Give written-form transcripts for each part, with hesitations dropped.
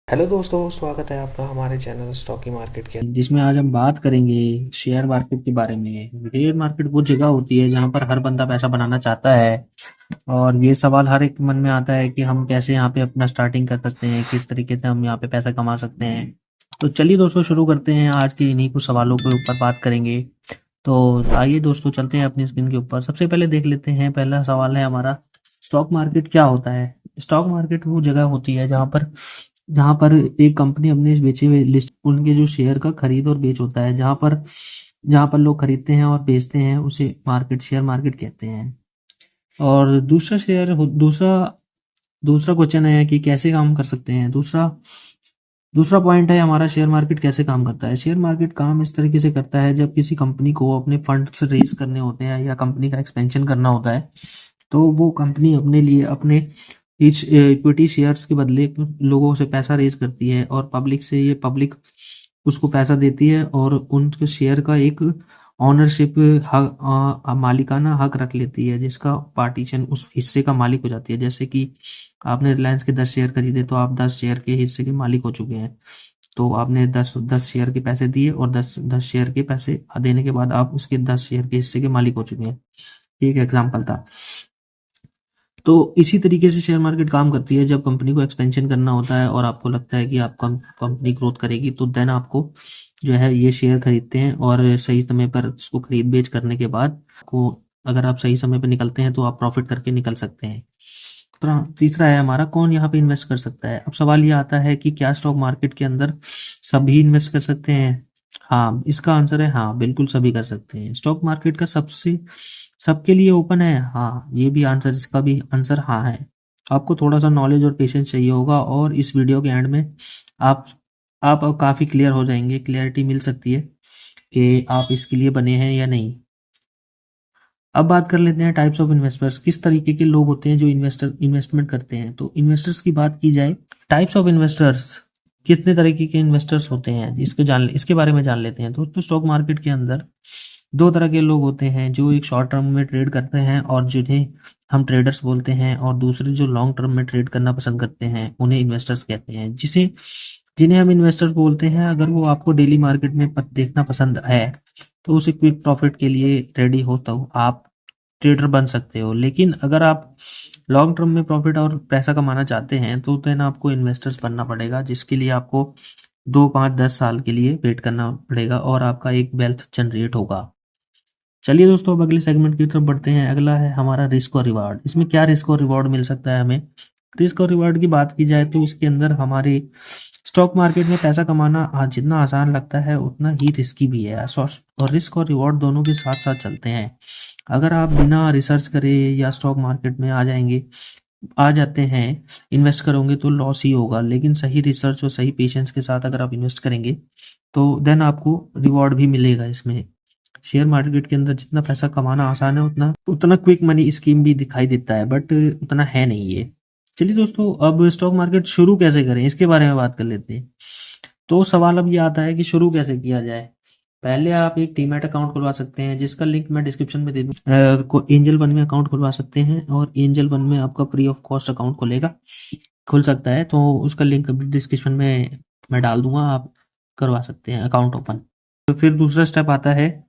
Hello दोस्तों, स्वागत है आपका हमारे चैनल स्टॉकी मार्केट के। जिसमें आज हम बात करेंगे शेयर मार्केट के बारे में। शेयर मार्केट वो जगह होती है जहां पर हर बंदा पैसा बनाना चाहता है। और ये सवाल हर एक मन में आता है कि हम कैसे यहाँ पे अपना स्टार्टिंग कर सकते हैं, किस तरीके से हम यहाँ पे पैसा कमा सकते हैं। तो चलिए दोस्तों शुरू करते हैं, आज के इन्हीं कुछ सवालों के ऊपर बात करेंगे। तो आइए दोस्तों चलते हैं अपनी स्क्रीन के ऊपर। सबसे पहले देख लेते हैं, पहला सवाल है हमारा, स्टॉक मार्केट क्या होता है। स्टॉक मार्केट वो जगह होती है जहाँ पर एक कंपनी अपने बेचे हुए लिस्ट उनके जो शेयर का खरीद और बेच होता है, जहाँ पर लोग खरीदते हैं और बेचते हैं, उसे मार्केट शेयर मार्केट कहते हैं। और दूसरा दूसरा क्वेश्चन है कि कैसे काम कर सकते हैं। दूसरा दूसरा पॉइंट है हमारा, शेयर मार्केट कैसे काम करता है। शेयर मार्केट काम इस तरीके से करता है, जब किसी कंपनी को अपने फंड्स रेज करने होते हैं या कंपनी का एक्सपेंशन करना होता है, तो वो कंपनी अपने लिए अपने इक्विटी शेयर्स के बदले लोगों से पैसा रेज करती है और पब्लिक उसको पैसा देती है और उनके शेयर का एक ऑनरशिप मालिकाना हक रख लेती है, जिसका पार्टीशन उस हिस्से का मालिक हो जाती है। जैसे कि आपने रिलायंस के 10 शेयर खरीदे तो आप 10 शेयर के हिस्से के मालिक हो चुके हैं। तो आपने दस दस शेयर के पैसे दिए और दस दस शेयर के पैसे देने के बाद आप उसके 10 शेयर के हिस्से के मालिक हो चुके हैं। एक एग्जाम्पल था। तो इसी तरीके से शेयर मार्केट काम करती है। जब कंपनी को एक्सपेंशन करना होता है और आपको लगता है कि आप कंपनी ग्रोथ करेगी, तो देन आपको जो है ये शेयर खरीदते हैं और सही समय पर इसको खरीद बेच करने के बाद को, अगर आप सही समय पर निकलते हैं तो आप प्रॉफिट करके निकल सकते हैं। तीसरा है हमारा, कौन यहाँ पे इन्वेस्ट कर सकता है। अब सवाल ये आता है कि क्या स्टॉक मार्केट के अंदर सभी इन्वेस्ट कर सकते हैं। हाँ, इसका आंसर है हाँ, बिल्कुल सभी कर सकते हैं। स्टॉक मार्केट का सबसे सबके लिए ओपन है, हाँ, ये भी आंसर, इसका भी आंसर हाँ है। आपको थोड़ा सा नॉलेज और पेशेंस चाहिए होगा और इस वीडियो के एंड में आप आप अब काफी क्लियर हो जाएंगे, क्लियरिटी मिल सकती है कि आप इसके लिए बने हैं या नहीं। अब बात कर लेते हैं टाइप्स ऑफ इन्वेस्टर्स, किस तरीके के लोग होते हैं जो इन्वेस्टमेंट करते हैं। तो इन्वेस्टर्स की बात की जाए, टाइप्स ऑफ इन्वेस्टर्स, कितने तरीके के इन्वेस्टर्स होते हैं इसके बारे में जान लेते हैं। दोस्तों स्टॉक मार्केट के अंदर दो तरह के लोग होते हैं, जो एक शॉर्ट टर्म में ट्रेड करते हैं और जिन्हें हम ट्रेडर्स बोलते हैं, और दूसरे जो लॉन्ग टर्म में ट्रेड करना पसंद करते हैं, उन्हें इन्वेस्टर्स कहते हैं। जिन्हें हम इन्वेस्टर्स बोलते हैं, अगर वो आपको डेली मार्केट में देखना पसंद है तो उसे क्विक प्रॉफिट के लिए रेडी हो तो आप ट्रेडर बन सकते हो। लेकिन अगर आप लॉन्ग टर्म में प्रॉफिट और पैसा कमाना चाहते हैं तो देन आपको इन्वेस्टर्स बनना पड़ेगा, जिसके लिए आपको 2 5 10 साल के लिए वेट करना पड़ेगा और आपका एक वेल्थ जनरेट होगा। चलिए दोस्तों अब अगले सेगमेंट की तरफ बढ़ते हैं। अगला है हमारा रिस्क और रिवार्ड। इसमें क्या रिस्क और रिवार्ड मिल सकता है हमें। रिस्क और रिवार्ड की बात की जाए तो इसके अंदर हमारे स्टॉक मार्केट में पैसा कमाना जितना आसान लगता है उतना ही रिस्की भी है। और रिस्क और रिवॉर्ड दोनों के साथ साथ चलते हैं। अगर आप बिना रिसर्च करे या स्टॉक मार्केट में आ जाते हैं, इन्वेस्ट करोगे तो लॉस ही होगा। लेकिन सही रिसर्च और सही पेशेंस के साथ अगर आप इन्वेस्ट करेंगे तो देन आपको रिवॉर्ड भी मिलेगा। इसमें शेयर मार्केट के अंदर जितना पैसा कमाना आसान है उतना उतना क्विक मनी स्कीम भी दिखाई देता है, बट उतना है नहीं ये। चलिए दोस्तों अब स्टॉक मार्केट शुरू कैसे करें इसके बारे में बात कर लेते हैं। तो सवाल अब ये आता है कि शुरू कैसे किया जाए। पहले आप एक डीमैट अकाउंट खुलवा सकते हैं, जिसका लिंक मैं डिस्क्रिप्शन में दे दूँ। को एंजल वन में अकाउंट खुलवा सकते हैं और एंजल वन में आपका फ्री ऑफ कॉस्ट अकाउंट खुल सकता है। तो उसका लिंक डिस्क्रिप्शन में मैं डाल दूंगा, आप करवा सकते हैं अकाउंट ओपन। तो फिर दूसरा स्टेप आता है,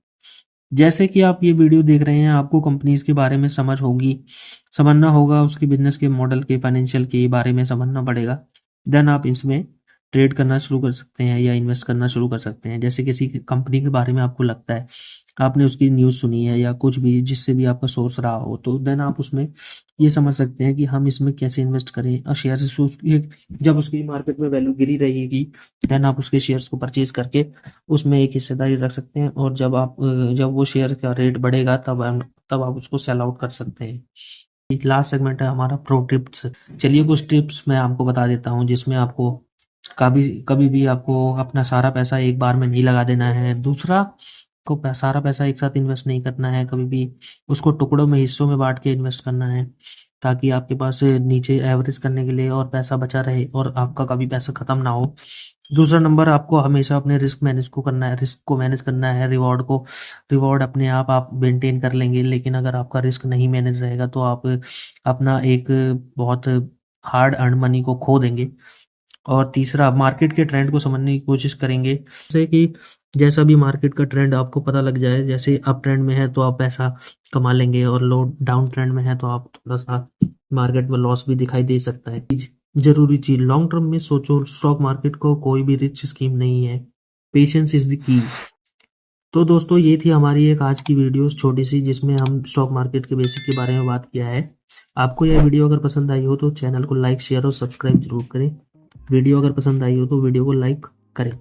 जैसे कि आप ये वीडियो देख रहे हैं, आपको कंपनीज के बारे में समझना होगा, उसके बिजनेस के मॉडल के फाइनेंशियल के बारे में समझना पड़ेगा। देन आप इसमें ट्रेड करना शुरू कर सकते हैं या इन्वेस्ट करना शुरू कर सकते हैं। जैसे किसी कंपनी के बारे में आपको लगता है, आपने उसकी न्यूज़ सुनी है या कुछ भी जिससे भी आपका सोर्स रहा हो, तो देन आप उसमें ये समझ सकते हैं कि हम इसमें कैसे इन्वेस्ट करें। और शेयर से जब उसकी मार्केट में वैल्यू गिरी रहेगी, देन आप उसके शेयर्स को परचेज करके उसमें एक हिस्सेदारी रख सकते हैं। और जब वो शेयर का रेट बढ़ेगा तब आप उसको सेल आउट कर सकते हैं। एक लास्ट सेगमेंट है हमारा, प्रो टिप्स। चलिए कुछ टिप्स मैं आपको बता देता हूँ, जिसमें आपको कभी कभी भी आपको अपना सारा पैसा एक बार में नहीं लगा देना है। दूसरा को सारा पैसा एक साथ इन्वेस्ट नहीं करना है, कभी भी उसको टुकड़ों में, हिस्सों में बांट के इन्वेस्ट करना है, ताकि आपके पास नीचे एवरेज करने के लिए और पैसा बचा रहे और आपका कभी पैसा खत्म ना हो। दूसरा नंबर, आपको हमेशा अपने रिस्क को मैनेज करना है। रिवॉर्ड अपने आप मेंटेन कर लेंगे, लेकिन अगर आपका रिस्क नहीं मैनेज रहेगा तो आप अपना एक बहुत हार्ड अर्न मनी को खो देंगे। और तीसरा मार्केट के ट्रेंड को समझने की कोशिश करेंगे, जैसे कि जैसा भी मार्केट का ट्रेंड आपको पता लग जाए, जैसे अप ट्रेंड में है तो आप पैसा कमा लेंगे और लो डाउन ट्रेंड में है तो आप थोड़ा सा मार्केट में लॉस भी दिखाई दे सकता है। जरूरी चीज, लॉन्ग टर्म में सोचो, स्टॉक मार्केट को कोई भी रिच स्कीम नहीं है, पेशेंस इज द की। तो दोस्तों ये थी हमारी एक आज की वीडियो छोटी सी, जिसमें हम स्टॉक मार्केट के बेसिक के बारे में बात किया है। आपको यह वीडियो अगर पसंद आई हो तो चैनल को लाइक शेयर और सब्सक्राइब जरूर करें। वीडियो अगर पसंद आई हो तो वीडियो को लाइक करें।